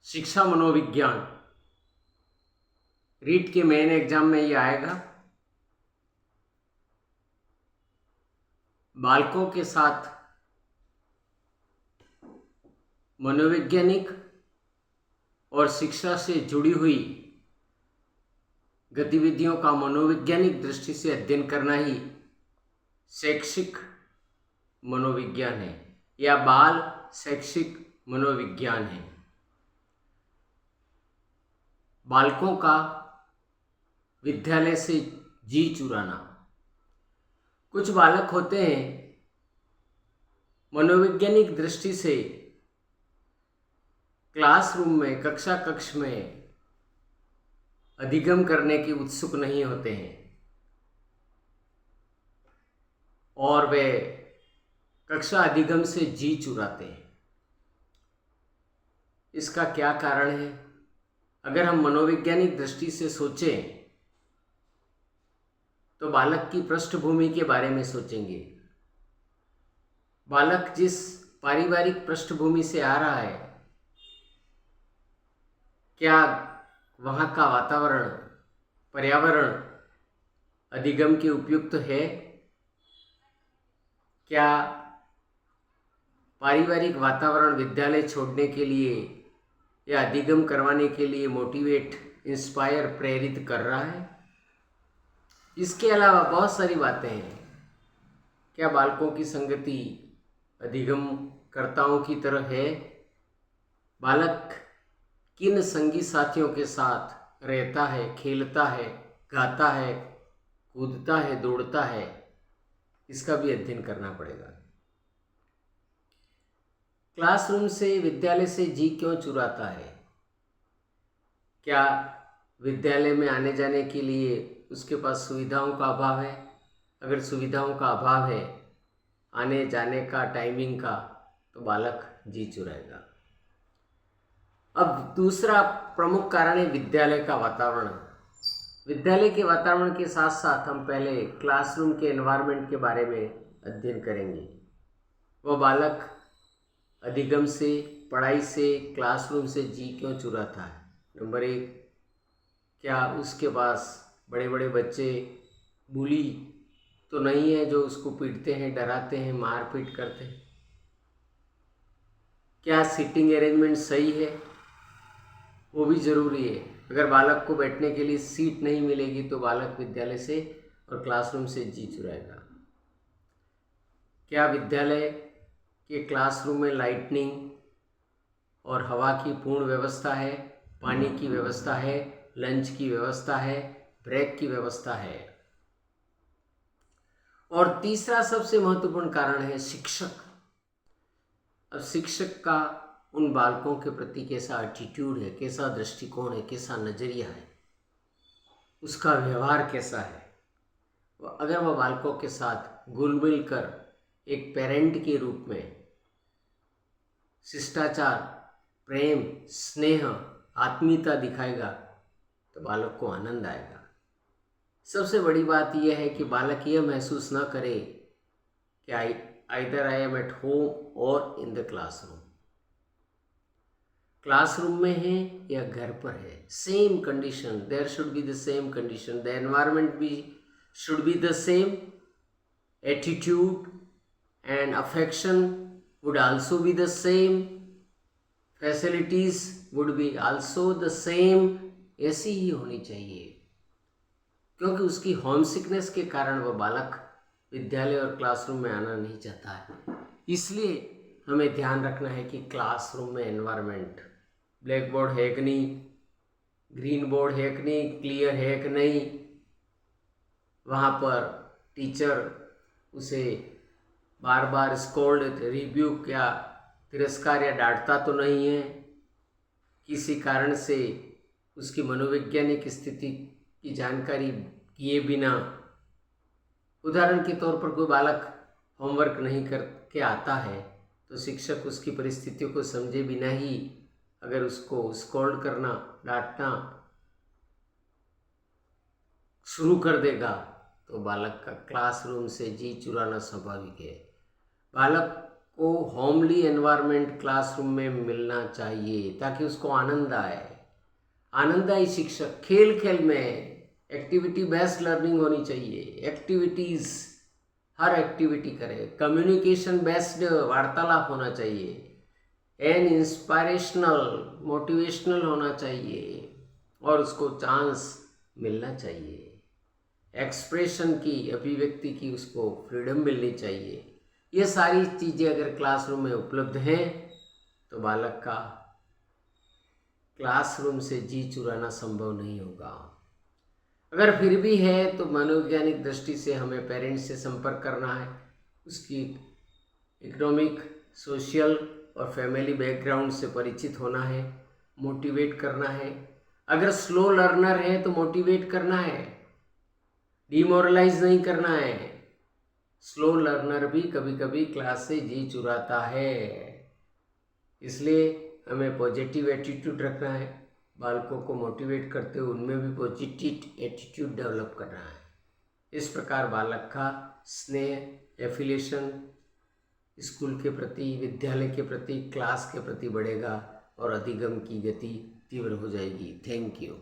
शिक्षा मनोविज्ञान रीट के मेन एग्जाम में ये आएगा। बालकों के साथ मनोवैज्ञानिक और शिक्षा से जुड़ी हुई गतिविधियों का मनोवैज्ञानिक दृष्टि से अध्ययन करना ही शैक्षिक मनोविज्ञान है या बाल शैक्षिक मनोविज्ञान है। बालकों का विद्यालय से जी चुराना। कुछ बालक होते हैं मनोवैज्ञानिक दृष्टि से क्लासरूम में कक्ष में अधिगम करने के उत्सुक नहीं होते हैं और वे कक्षा अधिगम से जी चुराते हैं। इसका क्या कारण है? अगर हम मनोवैज्ञानिक दृष्टि से सोचें तो बालक की पृष्ठभूमि के बारे में सोचेंगे। बालक जिस पारिवारिक पृष्ठभूमि से आ रहा है, क्या वहाँ का वातावरण पर्यावरण अधिगम के उपयुक्त है? क्या पारिवारिक वातावरण विद्यालय छोड़ने के लिए या अधिगम करवाने के लिए मोटिवेट इंस्पायर प्रेरित कर रहा है? इसके अलावा बहुत सारी बातें हैं। क्या बालकों की संगति अधिगम कर्ताओं की तरह है? बालक किन संगी साथियों के साथ रहता है, खेलता है, गाता है, कूदता है, दौड़ता है, इसका भी अध्ययन करना पड़ेगा। क्लासरूम से विद्यालय से जी क्यों चुराता है? क्या विद्यालय में आने जाने के लिए उसके पास सुविधाओं का अभाव है? अगर सुविधाओं का अभाव है आने जाने का, टाइमिंग का, तो बालक जी चुराएगा। अब दूसरा प्रमुख कारण है विद्यालय का वातावरण। विद्यालय के वातावरण के साथ साथ हम पहले क्लासरूम के एनवायरनमेंट के बारे में अध्ययन करेंगे। वह बालक अधिगम से, पढ़ाई से, क्लासरूम से जी क्यों चुराता है? नंबर 1, क्या उसके पास बड़े बड़े बच्चे बुली तो नहीं है जो उसको पीटते हैं, डराते हैं, मारपीट करते हैं? क्या सीटिंग अरेंजमेंट सही है? वो भी ज़रूरी है। अगर बालक को बैठने के लिए सीट नहीं मिलेगी तो बालक विद्यालय से और क्लासरूम से जी चुराएगा। क्या विद्यालय के क्लासरूम में लाइटनिंग और हवा की पूर्ण व्यवस्था है, पानी की व्यवस्था है, लंच की व्यवस्था है, ब्रेक की व्यवस्था है? और तीसरा सबसे महत्वपूर्ण कारण है शिक्षक। अब शिक्षक का उन बालकों के प्रति कैसा एटीट्यूड है, कैसा दृष्टिकोण है, कैसा नज़रिया है, उसका व्यवहार कैसा है। अगर वह बालकों के साथ घुल मिल कर एक पेरेंट के रूप में शिष्टाचार, प्रेम, स्नेह, आत्मीयता दिखाएगा तो बालक को आनंद आएगा। सबसे बड़ी बात यह है कि बालक यह महसूस न करे कि either I am at home और इन द क्लासरूम। क्लासरूम में है या घर पर है, same condition, there should be the same condition, the environment भी should be the same, attitude and affection would also be the same, facilities would be also the same। ऐसी ही होनी चाहिए, क्योंकि उसकी होम सिकनेस के कारण वह बालक विद्यालय और क्लासरूम में आना नहीं चाहता है। इसलिए हमें ध्यान रखना है कि क्लासरूम में एनवायरनमेंट, ब्लैक बोर्ड है कि नहीं, ग्रीन बोर्ड है कि नहीं, क्लियर है कि नहीं, वहाँ पर टीचर उसे बार बार स्कोल्ड, रिब्यूक या तिरस्कार या डांटता तो नहीं है, किसी कारण से उसकी मनोवैज्ञानिक स्थिति की जानकारी किए बिना। उदाहरण के तौर पर कोई बालक होमवर्क नहीं करके आता है तो शिक्षक उसकी परिस्थितियों को समझे बिना ही अगर उसको स्कोल्ड करना, डांटना शुरू कर देगा तो बालक का क्लासरूम से जी चुराना स्वाभाविक है। बालक को होमली एनवायरनमेंट क्लासरूम में मिलना चाहिए ताकि उसको आनंद आए। आनंददायी शिक्षक, खेल खेल में एक्टिविटी बेस्ड लर्निंग होनी चाहिए। एक्टिविटीज़, हर एक्टिविटी करे। कम्युनिकेशन बेस्ड वार्तालाप होना चाहिए। एंड इंस्पायरेशनल, मोटिवेशनल होना चाहिए और उसको चांस मिलना चाहिए। एक्सप्रेशन की, अभिव्यक्ति की उसको फ्रीडम मिलनी चाहिए। ये सारी चीज़ें अगर क्लासरूम में उपलब्ध हैं तो बालक का क्लासरूम से जी चुराना संभव नहीं होगा। अगर फिर भी है तो मनोवैज्ञानिक दृष्टि से हमें पेरेंट्स से संपर्क करना है, उसकी इकोनॉमिक, सोशल और फैमिली बैकग्राउंड से परिचित होना है, मोटिवेट करना है। अगर स्लो लर्नर है तो मोटिवेट करना है, डिमोरलाइज नहीं करना है। स्लो लर्नर भी कभी कभी क्लास से जी चुराता है, इसलिए हमें पॉजिटिव एटीट्यूड रखना है। बालकों को मोटिवेट करते हुए उनमें भी पॉजिटिव एटीट्यूड डेवलप करना है। इस प्रकार बालक का स्नेह, एफिलिएशन स्कूल के प्रति, विद्यालय के प्रति, क्लास के प्रति बढ़ेगा और अधिगम की गति तीव्र हो जाएगी। Thank you.